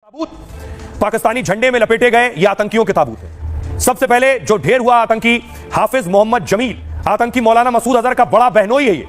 ताबूत पाकिस्तानी झंडे में लपेटे गए ये आतंकियों के ताबूत हैं। सबसे पहले जो ढेर हुआ आतंकी हाफिज मोहम्मद जमील, आतंकी मौलाना मसूद अजहर का बड़ा बहनोई है। ये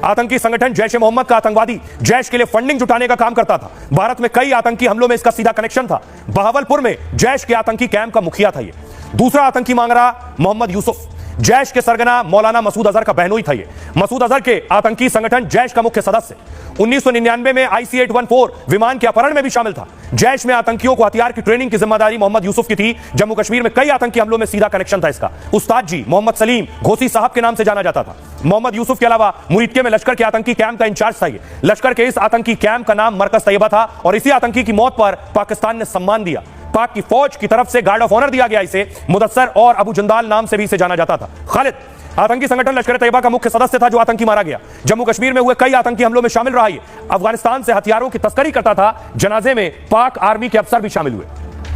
आतंकी संगठन जैश ए मोहम्मद का आतंकवादी, जैश के लिए फंडिंग जुटाने का काम करता था। भारत में कई आतंकी हमलों में इसका सीधा कनेक्शन था। बहावलपुर में जैश के आतंकी कैंप का मुखिया था। ये दूसरा आतंकी मांग रहा मोहम्मद यूसुफ, जैश के सरगना मौलाना मसूद अजहर का बहनोई था। ये मसूद अजहर के आतंकी संगठन जैश का मुख्य सदस्य 1999 में IC-814 विमान के अपहरण में भी शामिल था। जैश में आतंकियों को हथियार की ट्रेनिंग की जिम्मेदारी मोहम्मद यूसुफ की थी। जम्मू कश्मीर में कई आतंकी हमलों में सीधा कनेक्शन था इसका। उस्ताद जी मोहम्मद सलीम घोसी साहब के नाम से जाना जाता था। मोहम्मद यूसुफ के अलावा मुरीदके में लश्कर के आतंकी कैंप का इंचार्ज था। लश्कर के इस आतंकी कैंप का नाम मरकज तैयबा था और इसी आतंकी की मौत पर पाकिस्तान ने सम्मान दिया। पाक की फौज की तरफ से गार्ड ऑफ ऑनर दिया गया इसे। मुदस्सर और अबू जंदाल नाम से भी इसे जाना जाता था। खालिद आतंकी संगठन लश्कर तैयबा का मुख्य सदस्य था जो आतंकी मारा गया। जम्मू कश्मीर में हुए कई आतंकी हमलों में शामिल रहा। अफगानिस्तान से हथियारों की तस्करी करता था। जनाजे में पाक आर्मी के अफसर भी शामिल हुए।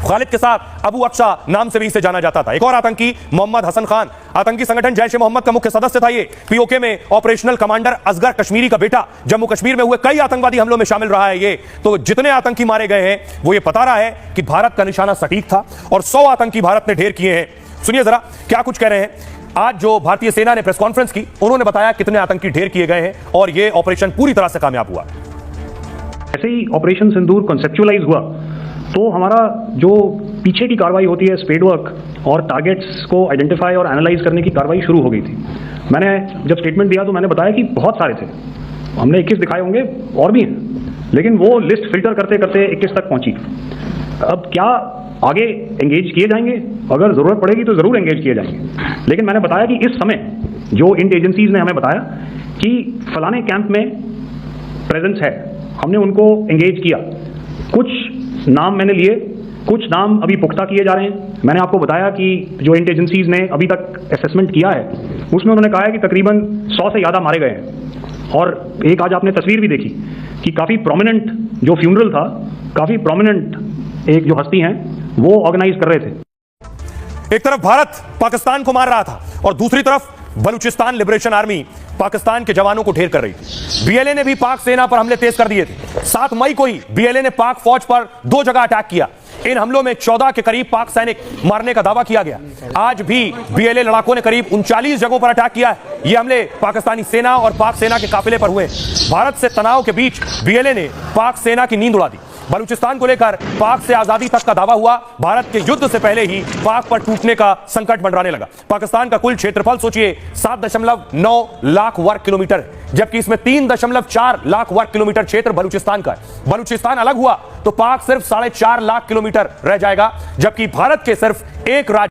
खालिद के साथ अबू अक्शा नाम से भी इसे जाना जाता था। एक और आतंकी मोहम्मद हसन खान, आतंकी संगठन जैश ए मोहम्मद का मुख्य सदस्य था। ये पीओके में ऑपरेशनल कमांडर असगर कश्मीरी का बेटा। जम्मू कश्मीर में हुए कई आतंकवादी हमलों में शामिल रहा है। ये तो जितने आतंकी मारे गए हैं वो ये बता रहा है कि भारत का निशाना सटीक था और 100 आतंकी भारत ने ढेर किए हैं। सुनिए जरा क्या कुछ कह रहे हैं। आज जो भारतीय सेना ने प्रेस कॉन्फ्रेंस की, उन्होंने बताया कितने आतंकी ढेर किए गए हैं और ये ऑपरेशन पूरी तरह से कामयाब हुआ। ऐसे ही ऑपरेशन सिंदूर कॉन्सेप्चुअलाइज हुआ तो हमारा जो पीछे की कार्रवाई होती है, स्पेड वर्क और टारगेट्स को आइडेंटिफाई और एनालाइज करने की कार्रवाई शुरू हो गई थी। मैंने जब स्टेटमेंट दिया तो मैंने बताया कि बहुत सारे थे, हमने 21 दिखाए होंगे और भी हैं, लेकिन वो लिस्ट फिल्टर करते करते 21 तक पहुंची। अब क्या आगे एंगेज किए जाएंगे? अगर ज़रूरत पड़ेगी तो ज़रूर एंगेज किए जाएंगे। लेकिन मैंने बताया कि इस समय जो इंट एजेंसीज ने हमें बताया कि फलाने कैंप में प्रेजेंस है, हमने उनको एंगेज किया। कुछ नाम मैंने लिए, कुछ नाम अभी पुख्ता किए जा रहे हैं। मैंने आपको बताया कि जो इंट एजेंसीज ने अभी तक असेसमेंट किया है उसमें उन्होंने कहा है कि तकरीबन 100 से ज़्यादा मारे गए हैं। और एक आज आपने तस्वीर भी देखी कि काफ़ी प्रोमिनेंट जो फ्यूनरल था, काफ़ी प्रोमिनेंट एक जो हस्ती हैं वो ऑर्गेनाइज कर रहे थे। एक तरफ भारत पाकिस्तान को मार रहा था और दूसरी तरफ बलूचिस्तान लिबरेशन आर्मी पाकिस्तान के जवानों को ढेर कर रही थी। बीएलए ने भी पाक सेना पर हमले तेज कर दिए थे। 7 मई को ही बीएलए ने पाक फौज पर 2 जगह अटैक किया। इन हमलों में 14 के करीब पाक सैनिक मारने का दावा किया गया। आज भी बीएलए लड़ाकों ने करीब 39 जगहों पर अटैक किया है। ये हमले पाकिस्तानी सेना और पाक सेना के काफिले पर हुए। भारत से तनाव के बीच बीएलए ने पाक सेना की नींद उड़ा दी। बलूचिस्तान को लेकर पाक से आजादी तक का दावा हुआ। भारत के युद्ध से पहले ही पाक पर टूटने का संकट मंडराने लगा। पाकिस्तान का कुल क्षेत्रफल सोचिए 7.9 लाख वर्ग किलोमीटर, जबकि इसमें 3.4 लाख वर्ग किलोमीटर क्षेत्र बलूचिस्तान का है। बलूचिस्तान अलग हुआ तो पाक सिर्फ 4.5 लाख किलोमीटर रह जाएगा, जबकि भारत के सिर्फ एक राज्य